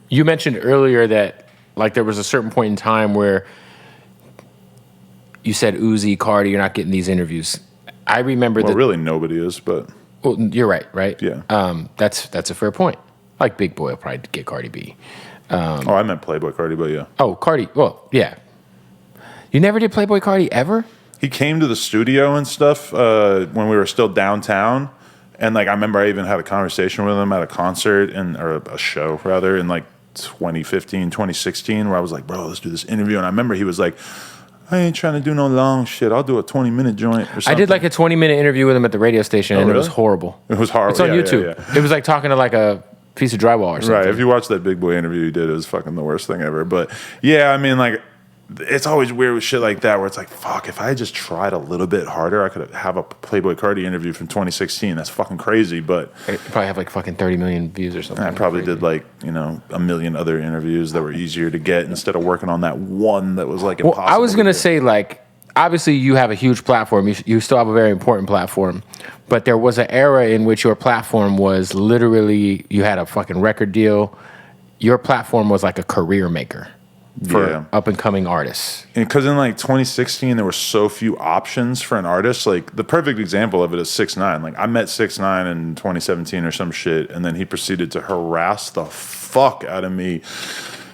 You mentioned earlier that like there was a certain point in time where you said Uzi, Cardi, you're not getting these interviews. I remember Well, really nobody is, but well, you're right? Yeah. That's a fair point. Like Big Boy will probably get Cardi B. I meant Playboy Cardi, but yeah. Oh, Cardi. Well, yeah. You never did Playboy Cardi ever? He came to the studio and stuff when we were still downtown. And like I remember I even had a conversation with him at a concert or a show rather in like 2015, 2016 where I was like, bro, let's do this interview. And I remember he was like, I ain't trying to do no long shit. I'll do a 20-minute joint or something. I did like a 20-minute interview with him at the radio station, and really? It was horrible. It was horrible. It's on YouTube. Yeah. It was like talking to like a piece of drywall or something. Right. If you watch that Big Boy interview he did, it was fucking the worst thing ever. But yeah, I mean, like, it's always weird with shit like that where it's like, fuck, if I had just tried a little bit harder, I could have a Playboy Cardi interview from 2016. That's fucking crazy, but... It probably have like fucking 30 million views or something. I probably did like, a million other interviews that were easier to get instead of working on that one that was like impossible. Well, I was going to say like, obviously you have a huge platform. You still have a very important platform. But there was an era in which your platform was literally, you had a fucking record deal. Your platform was like a career maker for up-and-coming artists. Because in like 2016, there were so few options for an artist. Like the perfect example of it is 6ix9ine. Like I met 6ix9ine in 2017 or some shit, and then he proceeded to harass the fuck out of me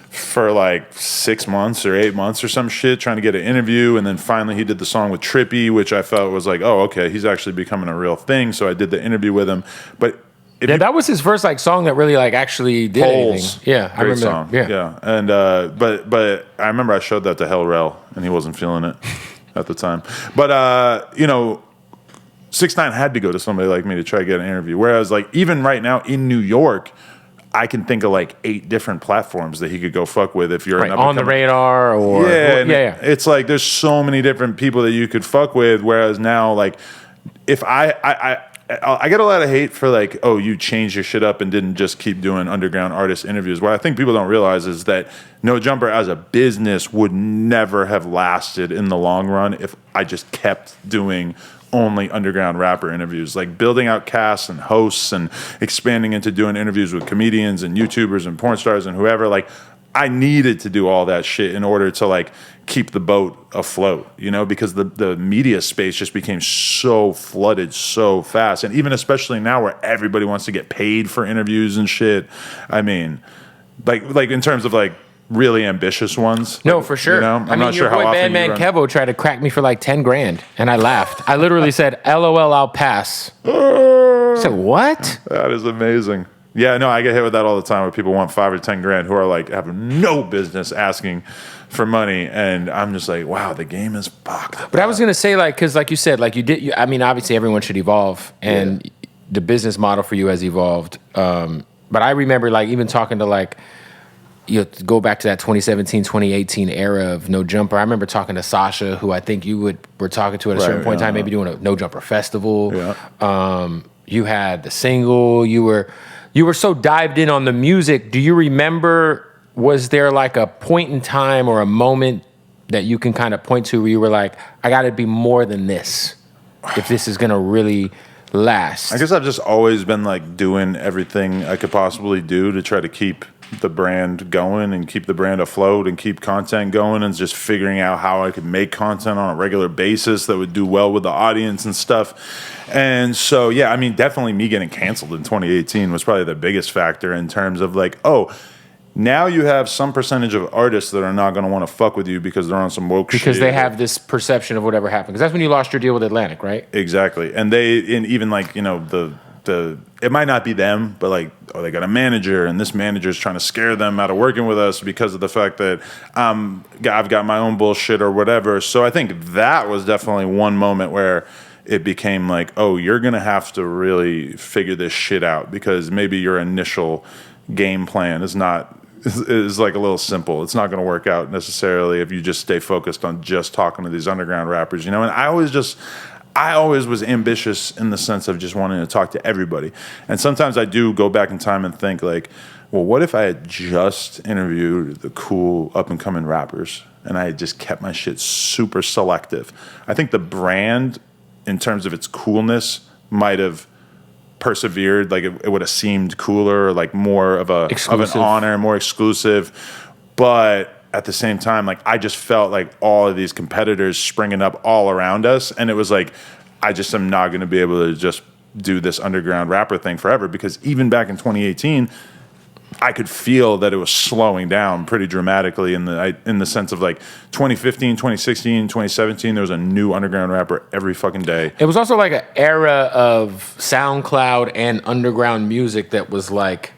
for like 6 months or 8 months or some shit, trying to get an interview. And then finally he did the song with Trippy, which I felt was like, oh, okay, he's actually becoming a real thing. So I did the interview with him. But that was his first like song that really like actually did anything. Yeah, I remember. Song. Yeah. And but I remember I showed that to Hell Rel and he wasn't feeling it at the time. But 6ix9ine had to go to somebody like me to try to get an interview. Whereas like even right now in New York, I can think of like 8 different platforms that he could go fuck with if you're on the radar or yeah. It's like there's so many different people that you could fuck with. Whereas now, like, if I get a lot of hate for like, oh, you changed your shit up and didn't just keep doing underground artist interviews. What I think people don't realize is that No Jumper as a business would never have lasted in the long run if I just kept doing only underground rapper interviews, like building out casts and hosts and expanding into doing interviews with comedians and YouTubers and porn stars and whoever. Like I needed to do all that shit in order to like keep the boat afloat, because the media space just became so flooded so fast. And even especially now where everybody wants to get paid for interviews and shit. I mean, like in terms of like really ambitious ones. No, for sure. I'm not sure how often Bandman Kevo tried to crack me for like 10 grand, and I laughed. I literally said, "LOL, I'll pass." I said, "What?" That is amazing. Yeah, no, I get hit with that all the time where people want 5 or 10 grand who are like have no business asking for money, and I'm just like, wow, the game is fucked. But I was gonna say like, because like you said, like I mean, obviously everyone should evolve, and the business model for you has evolved. But I remember like even talking to like. Go back to that 2017, 2018 era of No Jumper. I remember talking to Sasha, who I think you were talking to at a certain point in time, maybe doing a No Jumper festival. Yeah. You had the single. You were so dived in on the music. Do you remember, was there like a point in time or a moment that you can kind of point to where you were like, I got to be more than this if this is going to really last? I guess I've just always been like doing everything I could possibly do to try to keep the brand going and keep the brand afloat and keep content going, and just figuring out how I could make content on a regular basis that would do well with the audience and stuff. And so, yeah, I mean, definitely me getting canceled in 2018 was probably the biggest factor in terms of like, oh, now you have some percentage of artists that are not going to want to fuck with you because they're on some woke shit. Because they have this perception of whatever happened. Because that's when you lost your deal with Atlantic, right? Exactly. And even like, it might not be them, but like, oh, they got a manager, and this manager is trying to scare them out of working with us because of the fact that I've got my own bullshit or whatever. So I think that was definitely one moment where it became like, oh, you're going to have to really figure this shit out because maybe your initial game plan is like a little simple. It's not going to work out necessarily if you just stay focused on just talking to these underground rappers, And I always was ambitious in the sense of just wanting to talk to everybody. And sometimes I do go back in time and think like, well, what if I had just interviewed the cool up-and-coming rappers and I had just kept my shit super selective? I think the brand, in terms of its coolness, might have persevered, like it would have seemed cooler, like more of an honor, more exclusive. But at the same time, like I just felt like all of these competitors springing up all around us, and it was like I just am not going to be able to just do this underground rapper thing forever, because even back in 2018, I could feel that it was slowing down pretty dramatically in the sense of like 2015, 2016, 2017, there was a new underground rapper every fucking day. It was also like an era of SoundCloud and underground music that was like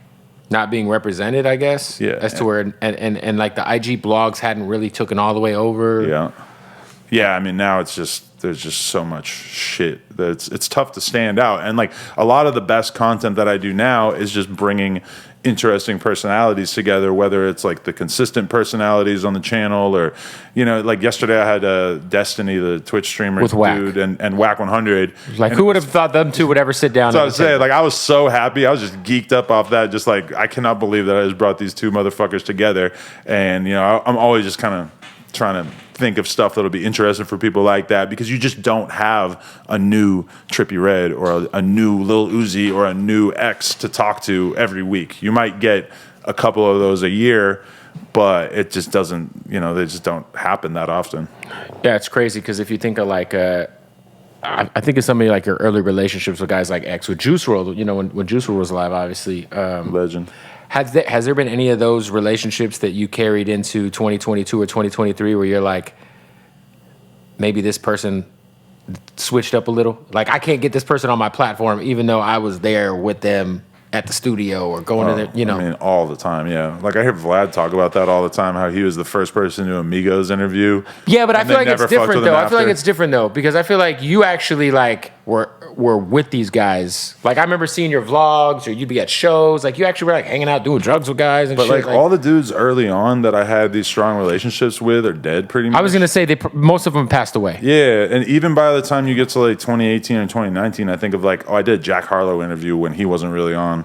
not being represented, I guess. Yeah. As to where, and like the IG blogs hadn't really taken all the way over. Yeah. Yeah, I mean, now it's just, there's just so much shit that it's tough to stand out. And like a lot of the best content that I do now is just bringing interesting personalities together, whether it's like the consistent personalities on the channel or, you know, like yesterday I had Destiny, the Twitch streamer with dude, and Whack 100. Like, who would have thought them two would ever sit down? So I was saying, like, I was so happy. I was just geeked up off that. Just like, I cannot believe that I just brought these two motherfuckers together. And, you know, I'm always just kind of trying to think of stuff that'll be interesting for people like that, because you just don't have a new Trippie Redd or a new Lil Uzi or a new X to talk to every week. You might get a couple of those a year, but it just doesn't, you know, they just don't happen that often. Yeah, it's crazy, because if you think of like, I think of somebody like your early relationships with guys like X, with Juice WRLD, you know, when Juice WRLD was alive, obviously. Legend. Has there been any of those relationships that you carried into 2022 or 2023 where you're like, maybe this person switched up a little? Like, I can't get this person on my platform, even though I was there with them at the studio or going to their, you know. I mean, all the time, yeah. Like, I hear Vlad talk about that all the time, how he was the first person to Amigos interview. Yeah, but I feel like it's different, though. I feel like it's different, though, because I feel like you actually, like, were with these guys. Like, I remember seeing your vlogs, or you'd be at shows. Like, you actually were, like, hanging out, doing drugs with guys and but shit. Like, all the dudes early on that I had these strong relationships with are dead pretty much. I was going to say, most of them passed away. Yeah, and even by the time you get to, like, 2018 or 2019, I think of, like, I did a Jack Harlow interview when he wasn't really on.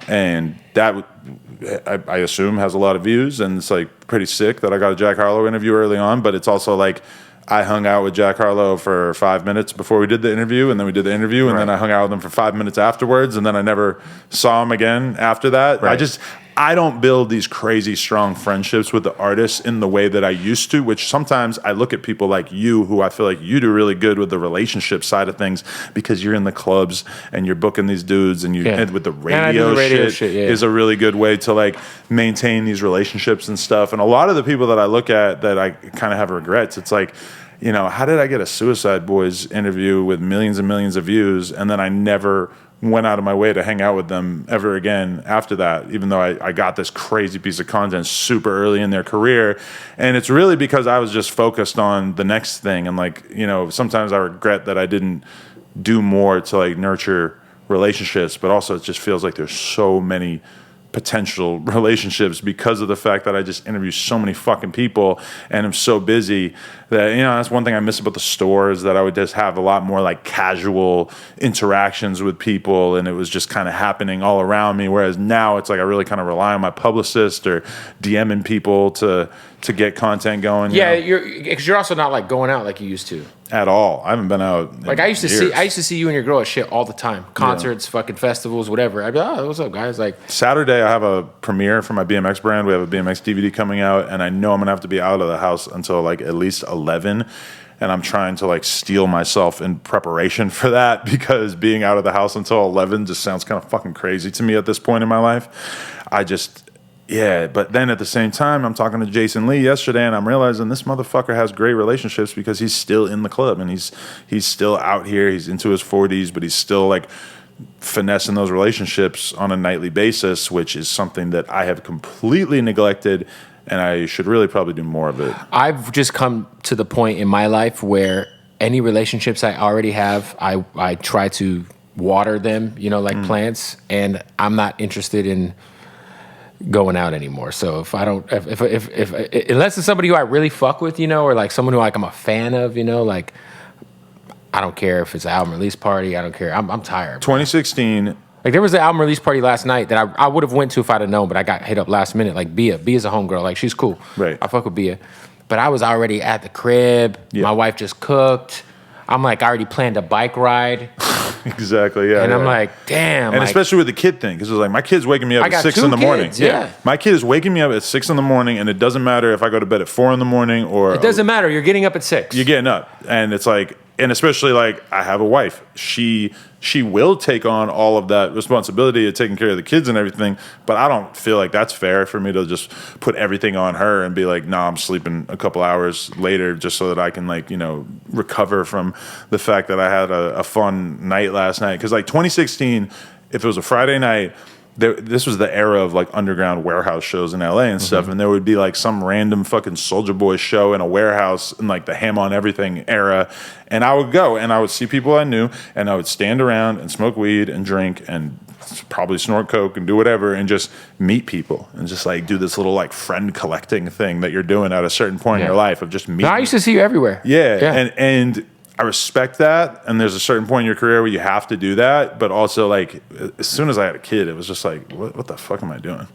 And that, I assume, has a lot of views, and it's like pretty sick that I got a Jack Harlow interview early on. But it's also like I hung out with Jack Harlow for 5 minutes before we did the interview, and then we did the interview, and then I hung out with him for 5 minutes afterwards, and then I never saw him again after that. Right. I don't build these crazy strong friendships with the artists in the way that I used to, which sometimes I look at people like you, who I feel like you do really good with the relationship side of things, because you're in the clubs and you're booking these dudes, and and with the radio, shit is a really good way to like maintain these relationships and stuff. And a lot of the people that I look at that I kind of have regrets, it's like, you know, how did I get a Suicide Boys interview with millions and millions of views, and then I never went out of my way to hang out with them ever again after that, even though I got this crazy piece of content super early in their career. And it's really because I was just focused on the next thing. And like, you know, sometimes I regret that I didn't do more to like nurture relationships, but also it just feels like there's so many potential relationships because of the fact that I just interview so many fucking people and I'm so busy that, you know, that's one thing I miss about the store, is that I would just have a lot more like casual interactions with people, and it was just kind of happening all around me. Whereas now it's like I really kind of rely on my publicist or DMing people to get content going. Yeah, because you're also not like going out like you used to. At all. I haven't been out. Like I used to see you and your girl at shit all the time. Concerts, fucking festivals, whatever. I'd be like, oh, what's up, guys? Like Saturday, I have a premiere for my BMX brand. We have a BMX DVD coming out, and I know I'm gonna have to be out of the house until like at least 11. And I'm trying to like steel myself in preparation for that, because being out of the house until 11 just sounds kind of fucking crazy to me at this point in my life. Yeah, but then at the same time, I'm talking to Jason Lee yesterday, and I'm realizing this motherfucker has great relationships because he's still in the club, and he's still out here. He's into his 40s, but he's still like finessing those relationships on a nightly basis, which is something that I have completely neglected, and I should really probably do more of it. I've just come to the point in my life where any relationships I already have, I try to water them, you know, like plants, and I'm not interested in going out anymore. So if I don't, if unless it's somebody who I really fuck with, you know, or like someone who like I'm a fan of, you know, like I don't care if it's an album release party. I don't care. I'm tired. 2016. Like there was an album release party last night that I would have went to if I'd have known, but I got hit up last minute. Like Bia's a homegirl. Like she's cool. Right. I fuck with Bia, but I was already at the crib. Yeah. My wife just cooked. I'm like, I already planned a bike ride. Exactly. Yeah. And I'm yeah. like, damn. And like, especially with the kid thing, because it was like my kid's waking me up I at got 6 two in the morning. kids, yeah. My kid is waking me up at 6 in the morning, and it doesn't matter if I go to bed at 4 in the morning or it doesn't matter. You're getting up at 6. you're getting up, and it's like, and especially like I have a wife. She will take on all of that responsibility of taking care of the kids and everything, but I don't feel like that's fair for me to just put everything on her and be like, nah, I'm sleeping a couple hours later just so that I can like, you know, recover from the fact that I had a fun night last night. Because like 2016, if it was a Friday night, this was the era of like underground warehouse shows in LA and stuff, and there would be like some random fucking Soulja Boy show in a warehouse in like the Ham on Everything era, and I would go and I would see people I knew, and I would stand around and smoke weed and drink and probably snort coke and do whatever and just meet people and just like do this little like friend collecting thing that you're doing at a certain point in your life of just meeting. No, I used to see you everywhere. Yeah. And I respect that, and there's a certain point in your career where you have to do that, but also like as soon as I had a kid, it was just like, what the fuck am I doing?